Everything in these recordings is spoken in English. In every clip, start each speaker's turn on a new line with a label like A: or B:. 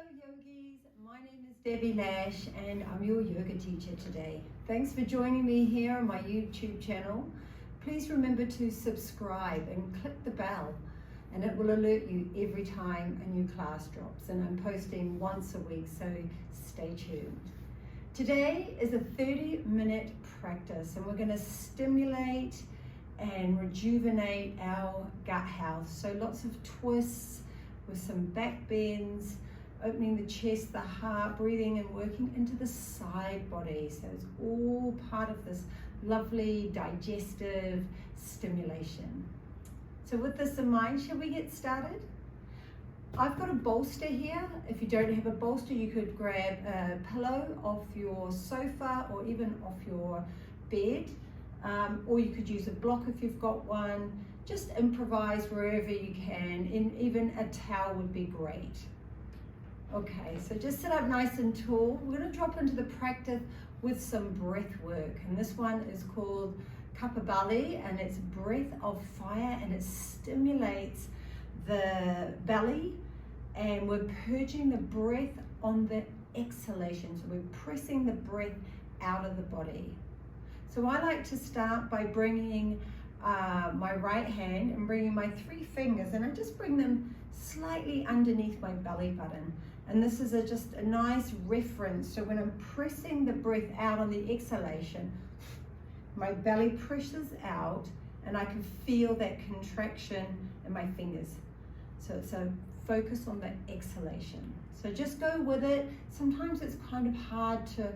A: Hello yogis, my name is Debbie Lash and I'm your yoga teacher today. Thanks for joining me here on my YouTube channel. Please remember to subscribe and click the bell and it will alert you every time a new class drops, and I'm posting once a week, so stay tuned. Today is a 30-minute practice and we're going to stimulate and rejuvenate our gut health. So lots of twists with some back bends, opening the chest, the heart, breathing and working into the side body. So it's all part of this lovely digestive stimulation. So with this in mind, shall we get started? I've got a bolster here. If you don't have a bolster, you could grab a pillow off your sofa or even off your bed, or you could use a block if you've got one. Just improvise wherever you can, and even a towel would be great. Okay, so just sit up nice and tall. We're going to drop into the practice with some breath work, and this one is called Kapabali, and it's breath of fire, and it stimulates the belly, and we're purging the breath on the exhalation. So we're pressing the breath out of the body. So I like to start by bringing my right hand and bringing my 3 fingers, and I just bring them slightly underneath my belly button. And this is just a nice reference. So when I'm pressing the breath out on the exhalation, my belly presses out and I can feel that contraction in my fingers. So it's a focus on the exhalation. So just go with it. Sometimes it's kind of hard to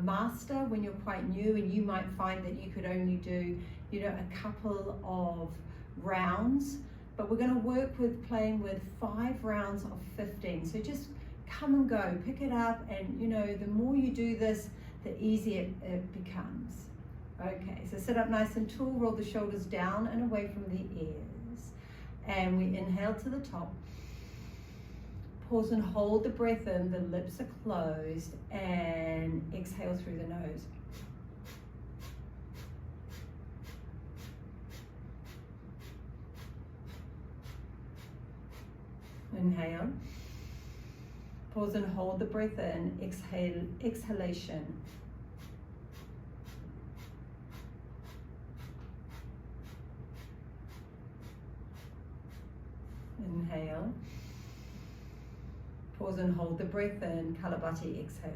A: master when you're quite new, and you might find that you could only do, a couple of rounds, but we're going to work with playing with 5 rounds of 15. So just come and go, pick it up, and the more you do this, the easier it becomes. Okay, so sit up nice and tall, roll the shoulders down and away from the ears, and we inhale to the top. Pause and hold the breath in, the lips are closed, and exhale through the nose. Inhale. Pause and hold the breath in, exhalation. Inhale. Pause and hold the breath in, Kalabati, exhale.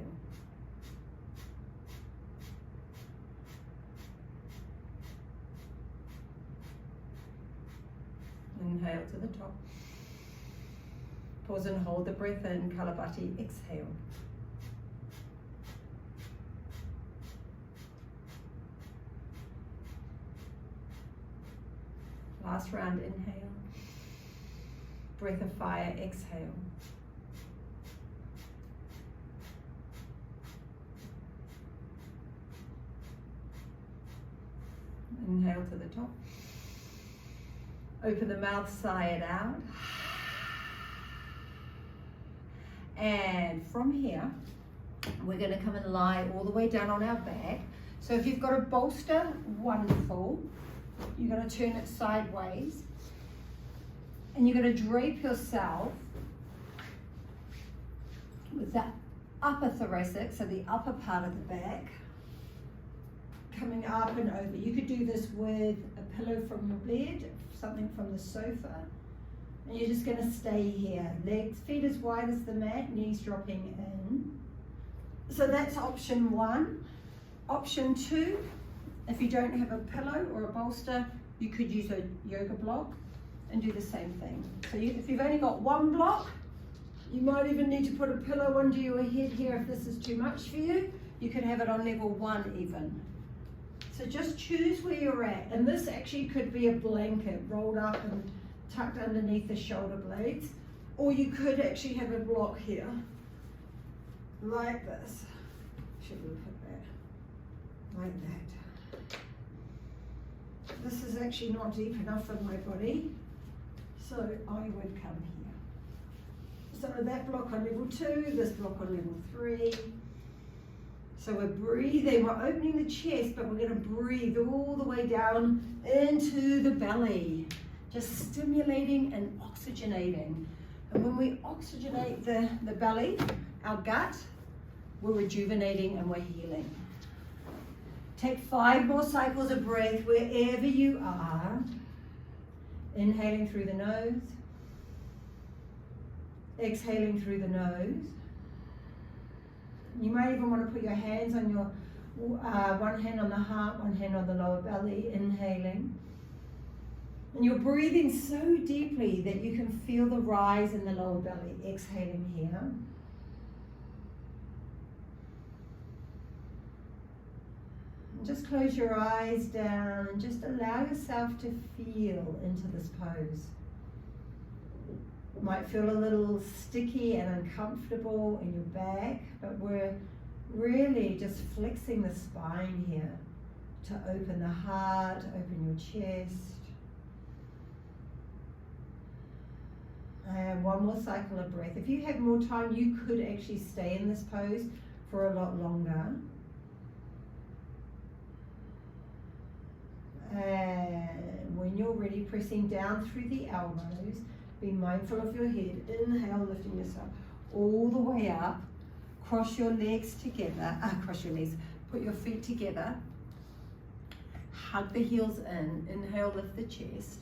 A: Inhale to the top. Pause and hold the breath in, Kalabati, exhale. Last round, inhale. Breath of fire, exhale. Inhale to the top. Open the mouth, sigh it out. And from here, we're going to come and lie all the way down on our back. So if you've got a bolster, wonderful. You're going to turn it sideways. And you're going to drape yourself with that upper thoracic, so the upper part of the back, coming up and over. You could do this with a pillow from your bed, something from the sofa. And you're just going to stay here. Legs, feet as wide as the mat, knees dropping in. So that's option 1. Option 2, if you don't have a pillow or a bolster, you could use a yoga block and do the same thing. So if you've only got 1 block, you might even need to put a pillow under your head here if this is too much for you. You could have it on level 1 even. So just choose where you're at. And this actually could be a blanket rolled up and tucked underneath the shoulder blades, or you could actually have a block here like this. Should we put that like that? This is actually not deep enough for my body, so I would come here. So that block on level 2, this block on level 3. So we're breathing, we're opening the chest, but we're going to breathe all the way down into the belly. Just stimulating and oxygenating. And when we oxygenate the belly, our gut. We're rejuvenating and we're healing. Take 5 more cycles of breath wherever you are. Inhaling through the nose. Exhaling through the nose. You might even want to put your hands on your, one hand on the heart, one hand on the lower belly, inhaling. And you're breathing so deeply that you can feel the rise in the lower belly, exhaling here. And just close your eyes down and just allow yourself to feel into this pose. It might feel a little sticky and uncomfortable in your back, but we're really just flexing the spine here to open the heart, open your chest. And one more cycle of breath. If you have more time, you could actually stay in this pose for a lot longer. And when you're ready, pressing down through the elbows, be mindful of your head. Inhale, lifting yourself all the way up. Cross your legs together. Cross your legs. Put your feet together. Hug the heels in. Inhale, lift the chest.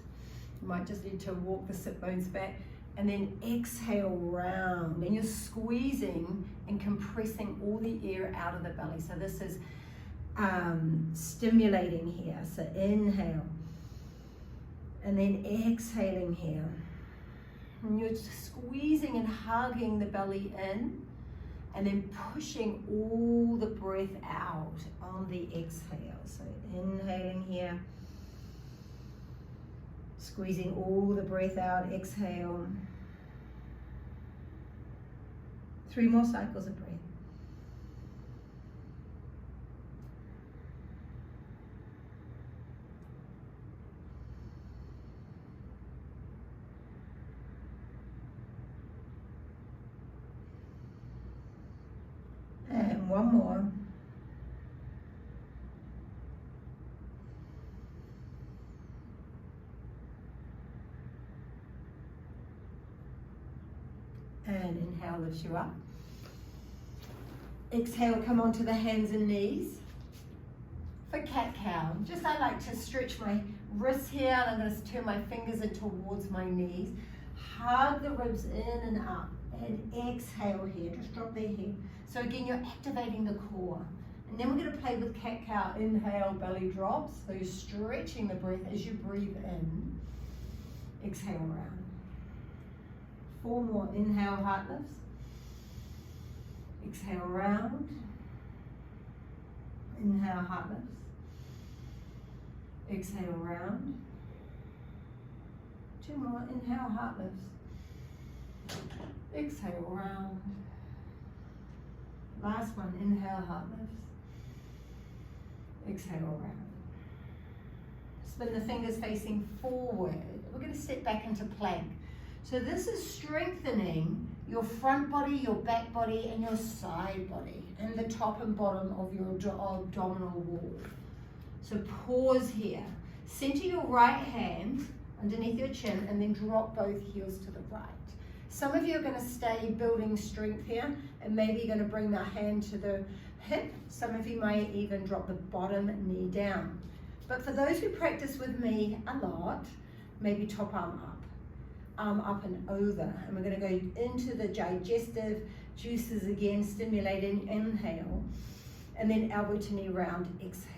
A: You might just need to walk the sit bones back. And then exhale round. And you're squeezing and compressing all the air out of the belly. So this is stimulating here. So inhale. And then exhaling here. And you're squeezing and hugging the belly in, and then pushing all the breath out on the exhale. So inhaling here, squeezing all the breath out, exhale. 3 more cycles of breath. And one more. And inhale lifts you up. Exhale, come onto the hands and knees. For cat-cow, I like to stretch my wrists here, and I'm going to turn my fingers in towards my knees. Hug the ribs in and up. And exhale here, just drop their head. So again, you're activating the core. And then we're going to play with cat-cow. Inhale, belly drops. So you're stretching the breath as you breathe in. Exhale around. 4 more. Inhale, heart lifts. Exhale round. Inhale, heart lifts. Exhale round. 2 more. Inhale, heart lifts. Exhale round. Last one. Inhale, heart lifts. Exhale round. Spin the fingers facing forward. We're going to step back into plank. So this is strengthening your front body, your back body, and your side body, and the top and bottom of your abdominal wall. So pause here. Center your right hand underneath your chin, and then drop both heels to the right. Some of you are going to stay building strength here, and maybe you're going to bring the hand to the hip. Some of you might even drop the bottom knee down. But for those who practice with me a lot, maybe top arm up and over. And we're going to go into the digestive juices again, stimulating, inhale, and then elbow to knee round, exhale.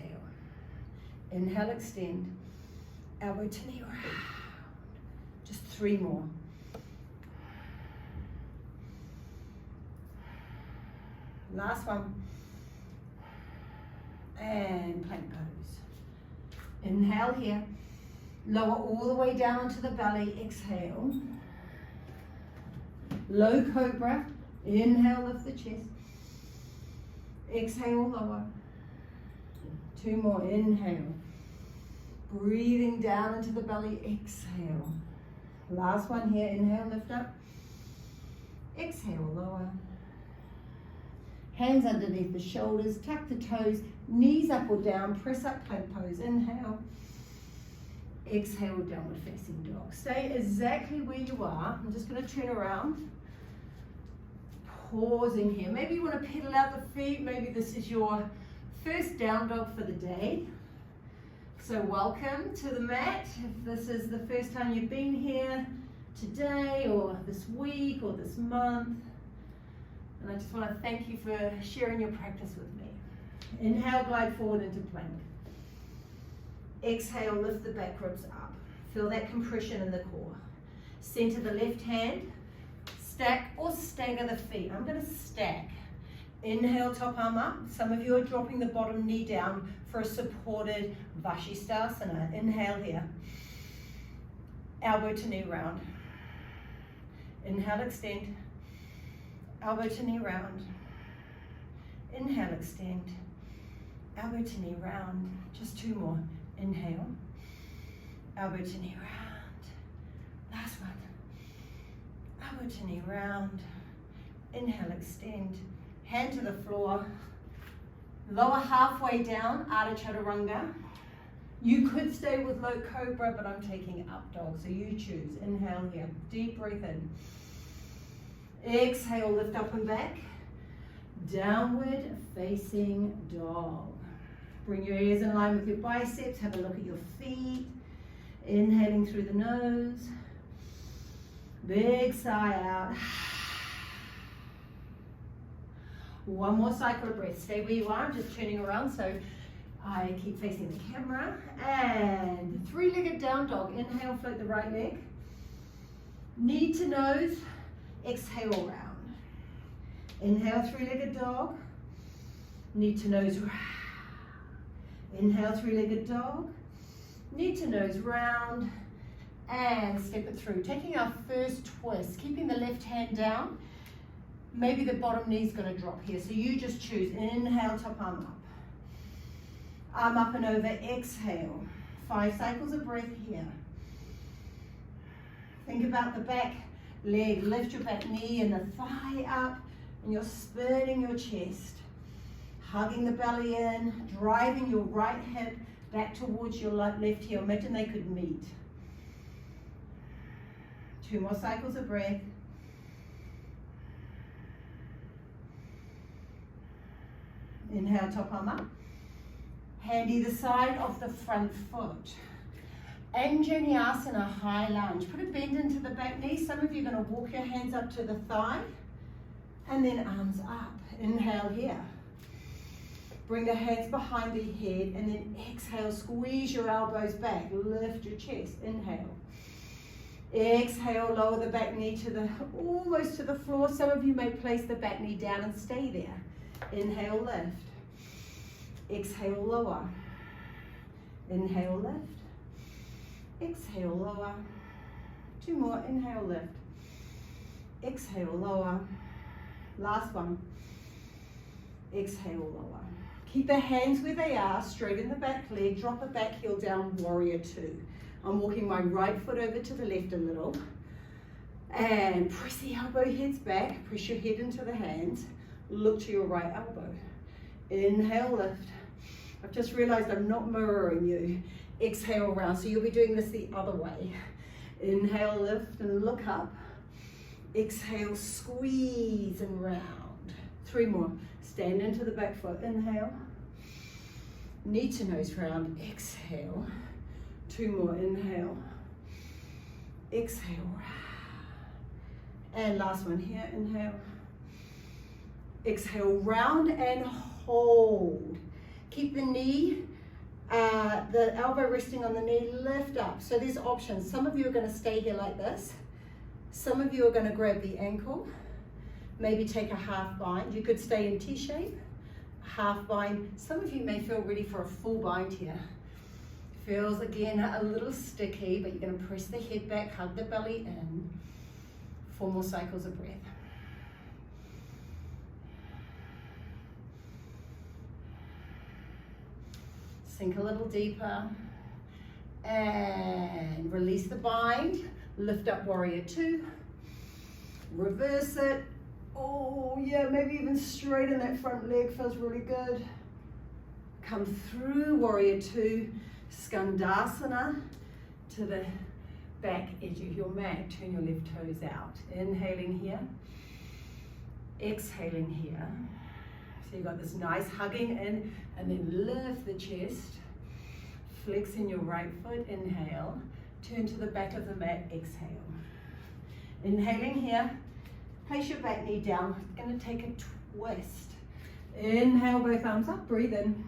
A: Inhale, extend, elbow to knee round. Just 3 more. Last one. And plank pose. Inhale here. Lower all the way down onto the belly. Exhale. Low cobra. Inhale, lift the chest. Exhale, lower. 2 more. Inhale. Breathing down into the belly. Exhale. Last one here. Inhale, lift up. Exhale, lower. Hands underneath the shoulders. Tuck the toes. Knees up or down. Press up, plank pose. Inhale. Exhale, downward facing dog. Stay exactly where you are. I'm just going to turn around pausing here. Maybe you want to pedal out the feet. Maybe this is your first down dog for the day. So welcome to the mat. If this is the first time you've been here today or this week or this month. And I just want to thank you for sharing your practice with me. Inhale, glide forward into plank. Exhale, lift the back ribs up. Feel that compression in the core. Center the left hand. Stack or stagger the feet. I'm going to stack. Inhale, top arm up. Some of you are dropping the bottom knee down for a supported Vashisthasana. Inhale here. Elbow to knee round. Inhale, extend. Elbow to knee round. Inhale, extend. Elbow to knee round. Just two more. Inhale. Elbow to knee round. Last one. Elbow to knee round. Inhale, extend. Hand to the floor. Lower halfway down, Ardha Chaturanga. You could stay with low cobra, but I'm taking up dog, so you choose. Inhale here. Deep breath in. Exhale, lift up and back. Downward facing dog. Bring your ears in line with your biceps. Have a look at your feet. Inhaling through the nose. Big sigh out. One more cycle of breath. Stay where you are. I'm just turning around so I keep facing the camera. And three-legged down dog. Inhale, float the right leg. Knee to nose. Exhale round. Inhale, three-legged dog. Knee to nose round. Inhale, three-legged dog. Knee to nose round. And step it through. Taking our first twist. Keeping the left hand down. Maybe the bottom knee's going to drop here. So you just choose. Inhale, top arm up. Arm up and over. Exhale. 5 cycles of breath here. Think about the back leg. Lift your back knee and the thigh up. And you're spinning your chest. Hugging the belly in. Driving your right hip back towards your left heel. Imagine they could meet. 2 more cycles of breath. Inhale, top arm up. Hand either side of the front foot. Anjaneyasana, high lunge. Put a bend into the back knee. Some of you are going to walk your hands up to the thigh. And then arms up. Inhale here. Bring the hands behind the head. And then exhale, squeeze your elbows back. Lift your chest. Inhale. Exhale, lower the back knee to the almost to the floor. Some of you may place the back knee down and stay there. Inhale, lift. Exhale, lower. Inhale, lift. Exhale, lower. 2 more. Inhale, lift. Exhale, lower. Last one. Exhale, lower. Keep the hands where they are, straighten the back leg, drop the back heel down, warrior 2. I'm walking my right foot over to the left a little. And press the elbow heads back, press your head into the hands. Look to your right elbow. Inhale, lift. I've just realized I'm not mirroring you. Exhale, round. So you'll be doing this the other way. Inhale, lift and look up. Exhale, squeeze and round. 3 more. Stand into the back foot. Inhale. Knee to nose round. Exhale. 2 more. Inhale. Exhale. And last one here. Inhale. Exhale, round and hold. Keep the knee, the elbow resting on the knee, lift up. So there's options. Some of you are going to stay here like this. Some of you are going to grab the ankle, maybe take a half bind. You could stay in T-shape, half bind. Some of you may feel ready for a full bind here. Feels, again, a little sticky, but you're going to press the head back, hug the belly in. 4 more cycles of breath. Sink a little deeper and release the bind. Lift up warrior 2. Reverse it. Oh yeah, maybe even straighten that front leg, feels really good. Come through warrior 2, Skandasana to the back edge of your mat. Turn your left toes out. Inhaling here. Exhaling here. So you've got this nice hugging in, and then lift the chest. Flexing your right foot, inhale. Turn to the back of the mat, exhale. Inhaling here. Place your back knee down. Going to take a twist. Inhale, both arms up, breathe in.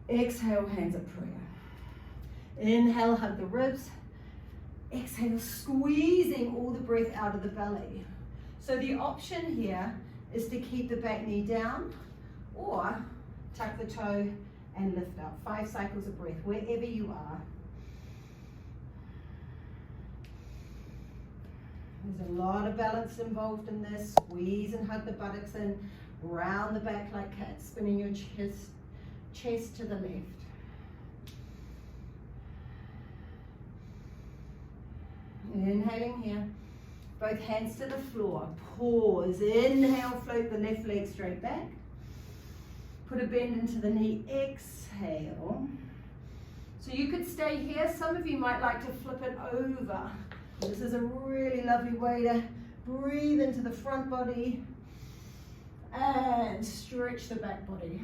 A: Exhale, hands at prayer. Inhale, hug the ribs. Exhale, squeezing all the breath out of the belly. So the option here is to keep the back knee down or tuck the toe and lift up. 5 cycles of breath, wherever you are. There's a lot of balance involved in this. Squeeze and hug the buttocks in. Round the back like cat, spinning your chest to the left. Inhaling here. Both hands to the floor. Pause. Inhale, float the left leg straight back. Put a bend into the knee. Exhale. So you could stay here. Some of you might like to flip it over. This is a really lovely way to breathe into the front body and stretch the back body.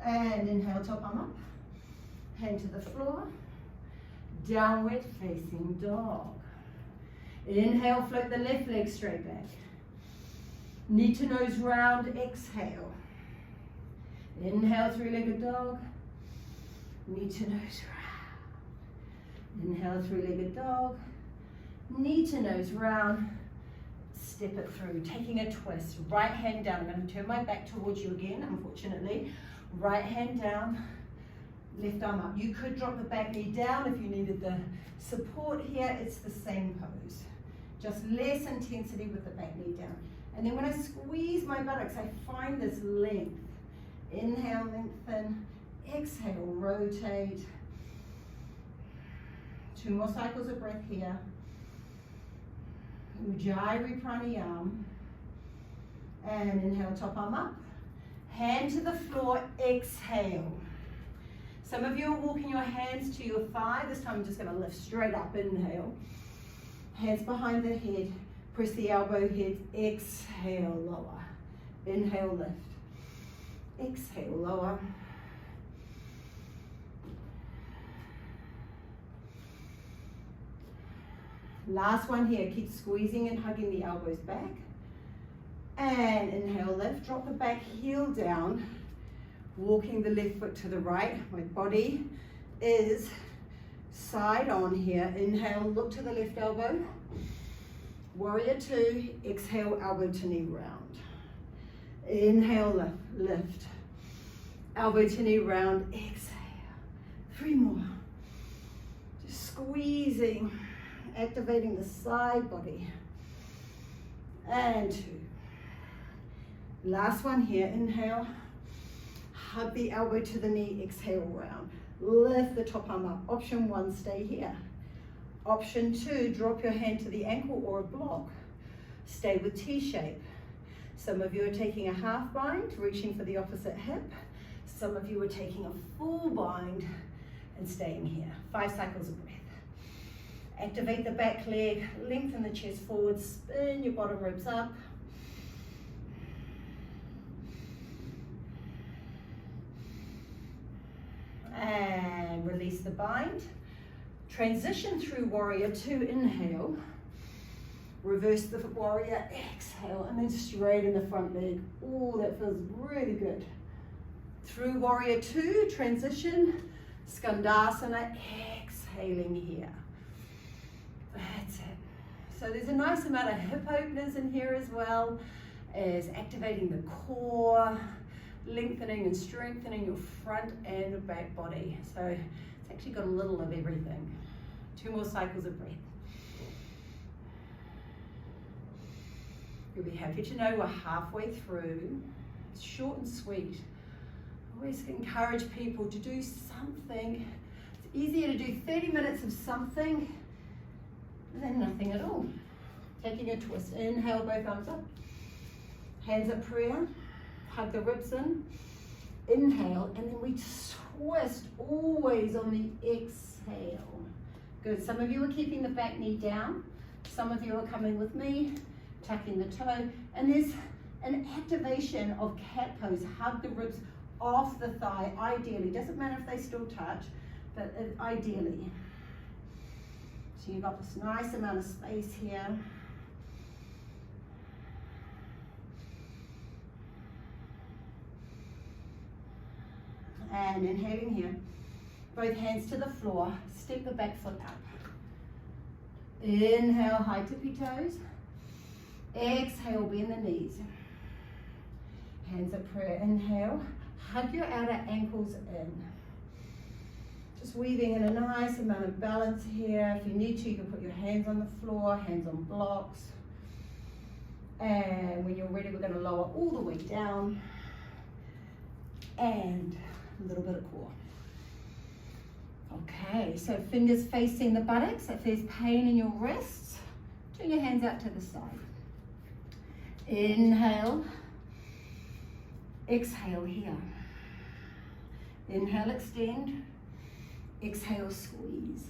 A: And inhale, top arm up. Hand to the floor. Downward facing dog. Inhale, float the left leg straight back. Knee to nose round, exhale. Inhale, three-legged dog. Knee to nose round. Inhale, three-legged dog. Knee to nose round. Step it through, taking a twist. Right hand down. I'm going to turn my back towards you again, unfortunately. Right hand down. Left arm up. You could drop the back knee down if you needed the support here. It's the same pose. Just less intensity with the back knee down. And then when I squeeze my buttocks, I find this length. Inhale, lengthen. Exhale, rotate. 2 more cycles of breath here. Ujjayi pranayama. And inhale, top arm up. Hand to the floor, exhale. Some of you are walking your hands to your thigh. This time I'm just going to lift straight up. Inhale. Hands behind the head. Press the elbow head. Exhale, lower. Inhale, lift. Exhale, lower. Last one here. Keep squeezing and hugging the elbows back. And inhale, lift. Drop the back heel down. Walking the left foot to the right. My body is side on here. Inhale, look to the left elbow. Warrior 2. Exhale, elbow to knee round. Inhale, lift. Elbow to knee round. Exhale. 3 more. Just squeezing. Activating the side body. And 2. Last one here. Inhale. Hug the elbow to the knee, exhale round. Lift the top arm up. Option 1, stay here. Option 2, drop your hand to the ankle or a block. Stay with T-shape. Some of you are taking a half bind, reaching for the opposite hip. Some of you are taking a full bind and staying here. 5 cycles of breath. Activate the back leg, lengthen the chest forward, spin your bottom ribs up. And release the bind. Transition through warrior 2, inhale. Reverse the warrior, exhale, and then straight in the front leg. Oh, that feels really good. Through warrior 2, transition, skandasana, exhaling here. That's it. So there's a nice amount of hip openers in here as well as activating the core, lengthening and strengthening your front and back body. So it's actually got a little of everything. 2 more cycles of breath. You'll be happy to know we're halfway through. It's short and sweet. I always encourage people to do something. It's easier to do 30 minutes of something than nothing at all. Taking a twist. Inhale, both arms up. Hands at prayer. Hug the ribs in. Inhale, and then we twist always on the exhale. Good, some of you are keeping the back knee down. Some of you are coming with me, tucking the toe. And there's an activation of cat pose. Hug the ribs off the thigh, ideally. Doesn't matter if they still touch, but ideally. So you've got this nice amount of space here. And inhaling here. Both hands to the floor. Step the back foot up. Inhale, high tippy toes. Exhale, bend the knees. Hands at prayer. Inhale. Hug your outer ankles in. Just weaving in a nice amount of balance here. If you need to, you can put your hands on the floor, hands on blocks. And when you're ready, we're going to lower all the way down. And a little bit of core. Okay, so fingers facing the buttocks. If there's pain in your wrists, turn your hands out to the side. Inhale. Exhale here. Inhale, extend. Exhale, squeeze.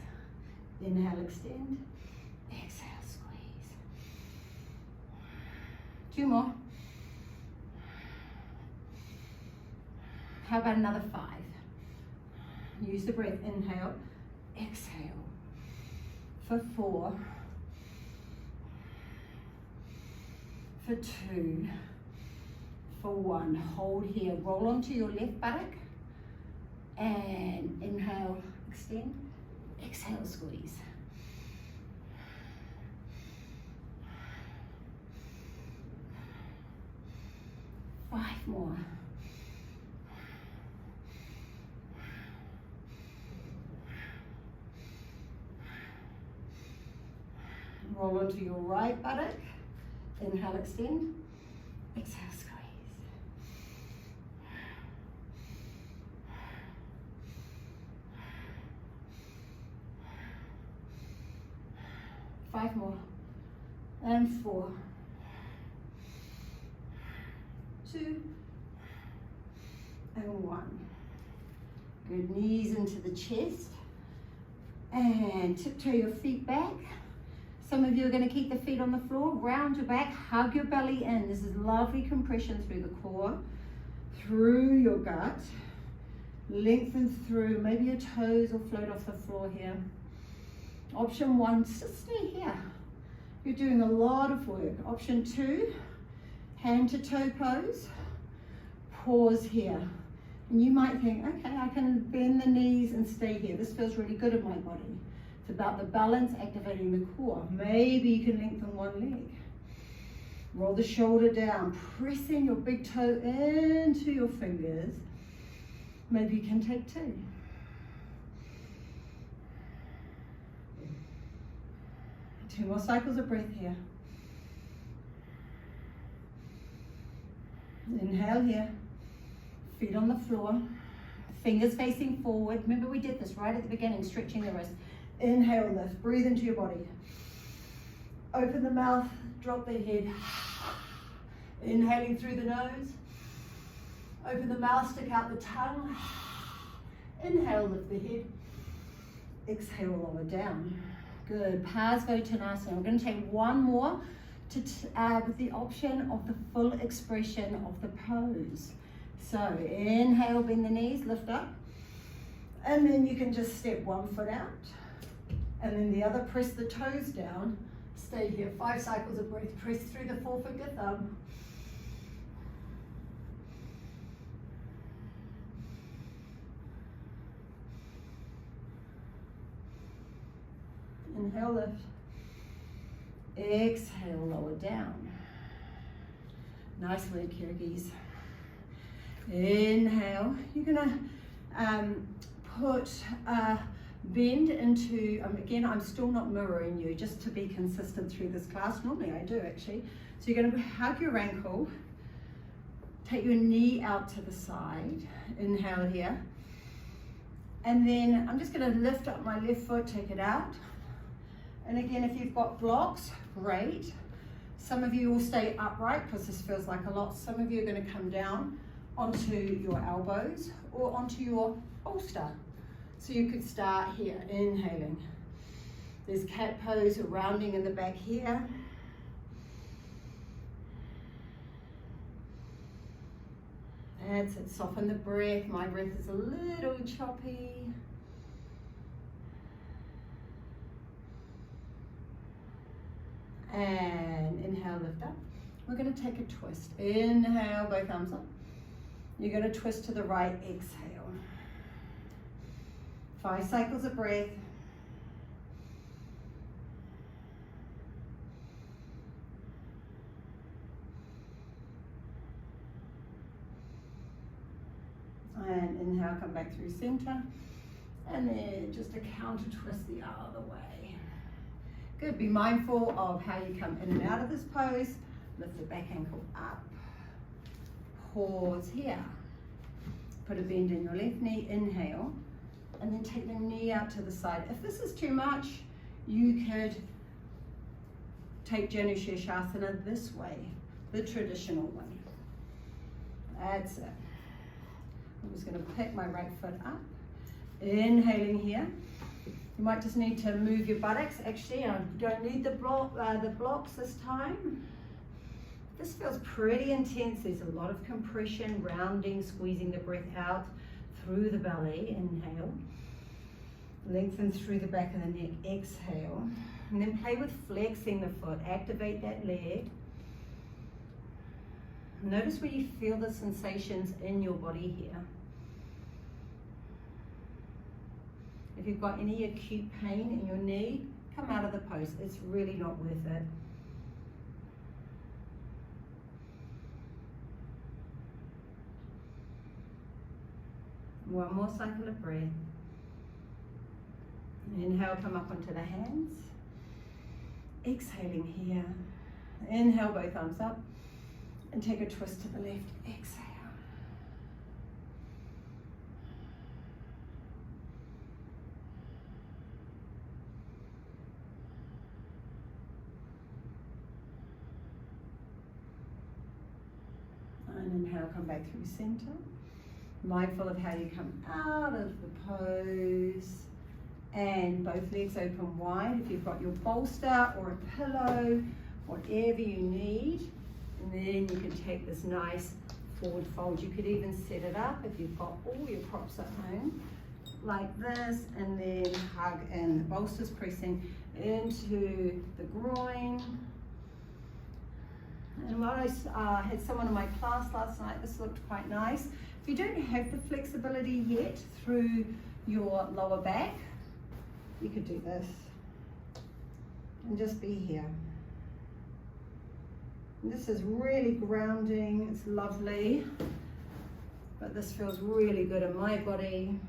A: Inhale, extend. Exhale, squeeze. 2 more. How about another 5? Use the breath. Inhale, exhale. For 4. For 2. For 1. Hold here. Roll onto your left buttock. And inhale, extend. Exhale, squeeze. 5 more. Roll onto your right buttock. Inhale, extend. Exhale, squeeze. 5 more. And 4. 2. And 1. Good, knees into the chest. And tiptoe your feet back. Some of you are going to keep the feet on the floor. Round your back, hug your belly in. This is lovely compression through the core, through your gut. Lengthen through. Maybe your toes will float off the floor here. Option 1, just stay here. You're doing a lot of work. Option 2, hand to toe pose. Pause here. And you might think, okay, I can bend the knees and stay here. This feels really good in my body. It's about the balance, activating the core. Maybe you can lengthen one leg. Roll the shoulder down, pressing your big toe into your fingers. Maybe you can take 2. Two more cycles of breath here. Inhale here. Feet on the floor. Fingers facing forward. Remember we did this right at the beginning, stretching the wrist. Inhale, lift. Breathe into your body. Open the mouth, drop the head. Inhaling through the nose. Open the mouth, stick out the tongue. Inhale, lift the head. Exhale, lower down. Good. Parsvottanasana. We're going to take one more with the option of the full expression of the pose. So inhale, bend the knees, lift up. And then you can just step one foot out. And then the other, press the toes down. Stay here. 5 cycles of breath. Press through the 4-finger thumb. Inhale, lift. Exhale, lower down. Nice work, Kyrgyz. Inhale. You're gonna put bend into, again, I'm still not mirroring you, just to be consistent through this class. Normally I do actually. So you're gonna hug your ankle, take your knee out to the side. Inhale here. And then I'm just gonna lift up my left foot, take it out. And again, if you've got blocks, great. Some of you will stay upright because this feels like a lot. Some of you are going to come down onto your elbows or onto your bolster. So you could start here, inhaling. There's cat pose or rounding in the back here. That's it, soften the breath. My breath is a little choppy. And inhale, lift up. We're going to take a twist. Inhale, both arms up. You're going to twist to the right, exhale. 5 cycles of breath. And inhale, come back through center. And then just a counter twist the other way. Good, be mindful of how you come in and out of this pose. Lift the back ankle up. Pause here. Put a bend in your left knee, inhale. And then take the knee out to the side. If this is too much, you could take Janu Shirshasana this way, the traditional way. That's it. I'm just going to pick my right foot up. Inhaling here. You might just need to move your buttocks. Actually, I don't need the blocks this time. This feels pretty intense. There's a lot of compression, rounding, squeezing the breath out through the belly. Inhale. Lengthen through the back of the neck. Exhale. And then play with flexing the foot. Activate that leg. Notice where you feel the sensations in your body here. If you've got any acute pain in your knee, come out of the pose. It's really not worth it. One more cycle of breath. Inhale, come up onto the hands. Exhaling here. Inhale, both arms up. And take a twist to the left. Exhale. And inhale, come back through center. Mindful of how you come out of the pose. And both legs open wide. If you've got your bolster or a pillow, whatever you need. And then you can take this nice forward fold. You could even set it up if you've got all your props at home, like this, and then hug and the bolsters pressing into the groin. And while I had someone in my class last night, this looked quite nice. If you don't have the flexibility yet through your lower back, you could do this and just be here. And this is really grounding, it's lovely, but this feels really good in my body.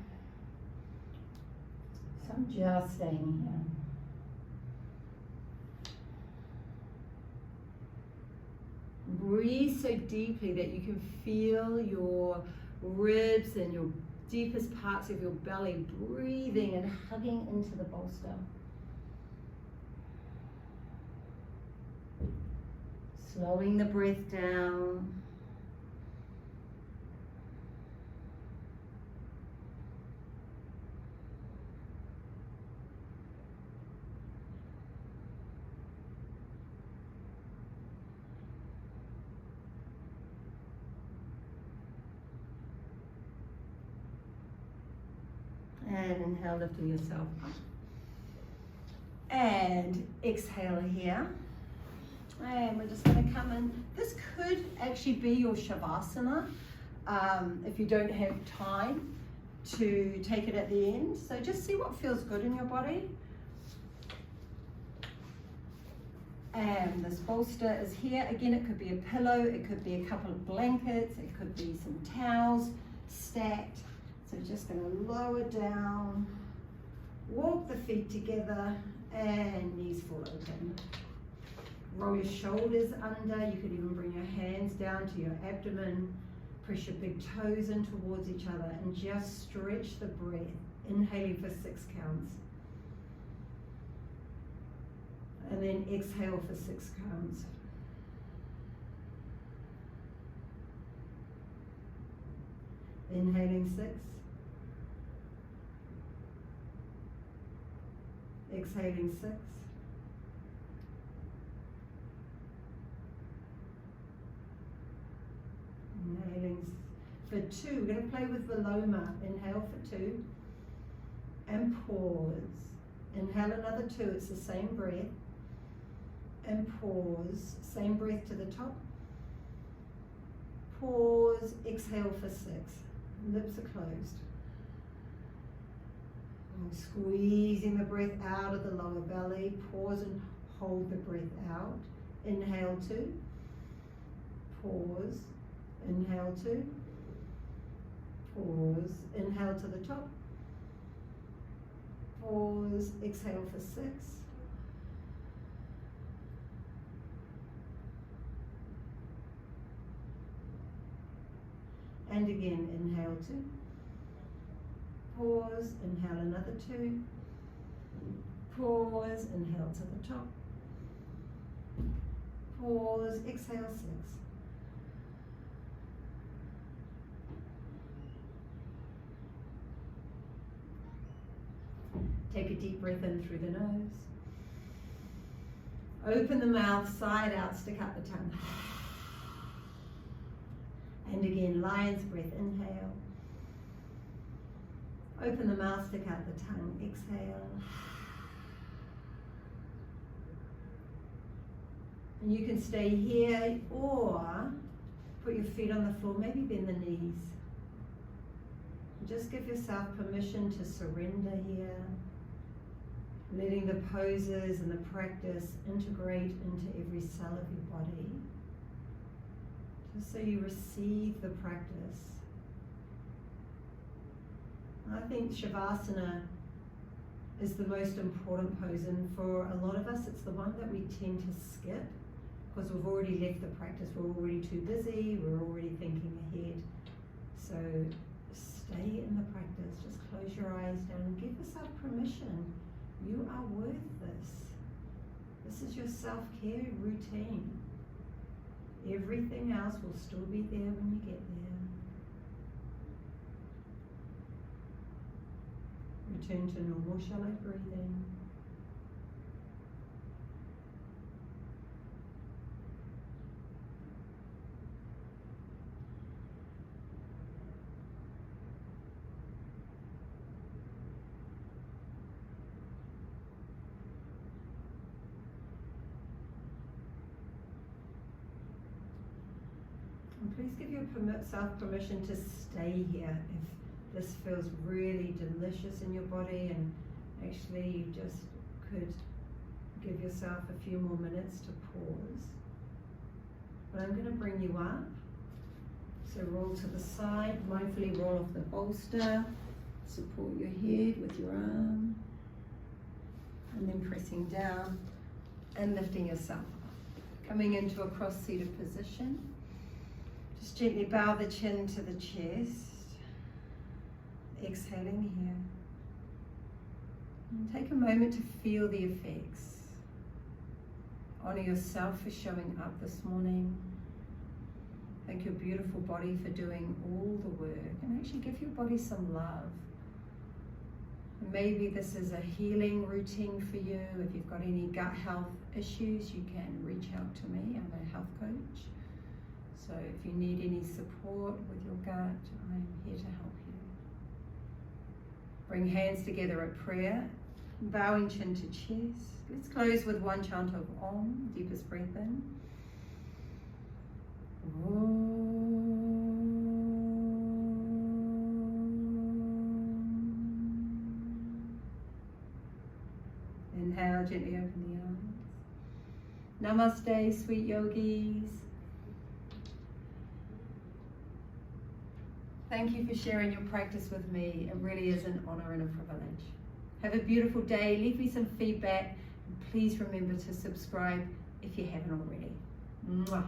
A: So I'm just staying here. Breathe so deeply that you can feel your ribs and your deepest parts of your belly breathing and hugging into the bolster. Slowing the breath down. And inhale, lifting yourself up. And exhale here. And we're just going to come in. This could actually be your Savasana if you don't have time to take it at the end. So just see what feels good in your body. And this bolster is here. Again, it could be a pillow, it could be a couple of blankets, it could be some towels stacked. So just going to lower down, walk the feet together, and knees fall open. Roll your shoulders under. You could even bring your hands down to your abdomen. Press your big toes in towards each other and just stretch the breath. Inhaling for 6 counts. And then exhale for 6 counts. Inhaling 6. exhaling 6. Inhaling for 2. We're going to play with the loma. Inhale for 2 and pause. Inhale another 2. It's the same breath. And pause. Same breath to the top. Pause. Exhale for 6. Lips are closed. And squeezing the breath out of the lower belly. Pause and hold the breath out. Inhale 2. Pause. Inhale 2. Pause. Inhale to the top. Pause. Exhale for 6. And again, inhale 2. Pause. Inhale another 2. Pause. Inhale to the top. Pause. Exhale 6. Take a deep breath in through the nose. Open the mouth, side out, stick out the tongue. And again, lion's breath, inhale. Open the mouth, stick out the tongue, exhale. And you can stay here or put your feet on the floor, maybe bend the knees. Just give yourself permission to surrender here. Letting the poses and the practice integrate into every cell of your body. Just so you receive the practice. I think Savasana is the most important pose, and for a lot of us it's the one that we tend to skip because we've already left the practice, we're already too busy, we're already thinking ahead. So stay in the practice, just close your eyes down and give yourself permission. You are worth this. This is your self-care routine. Everything else will still be there when you get there. Return to normal shallow breathing. And please give yourself permission to stay here if this feels really delicious in your body, and actually you just could give yourself a few more minutes to pause. But I'm going to bring you up. So roll to the side, mindfully roll off the bolster, support your head with your arm, and then pressing down and lifting yourself up. Coming into a cross-seated position. Just gently bow the chin to the chest. Exhaling here. And take a moment to feel the effects. Honor yourself for showing up this morning. Thank your beautiful body for doing all the work, and actually give your body some love. Maybe this is a healing routine for you. If you've got any gut health issues, you can reach out to me. I'm a health coach. So if you need any support with your gut, I'm here to help you. Bring hands together at prayer, bowing chin to chest. Let's close with one chant of Om, deepest breath in. Om. Inhale, gently open the eyes. Namaste, sweet yogis. Thank you for sharing your practice with me. It really is an honor and a privilege. Have a beautiful day. Leave me some feedback. And please remember to subscribe if you haven't already. Mwah.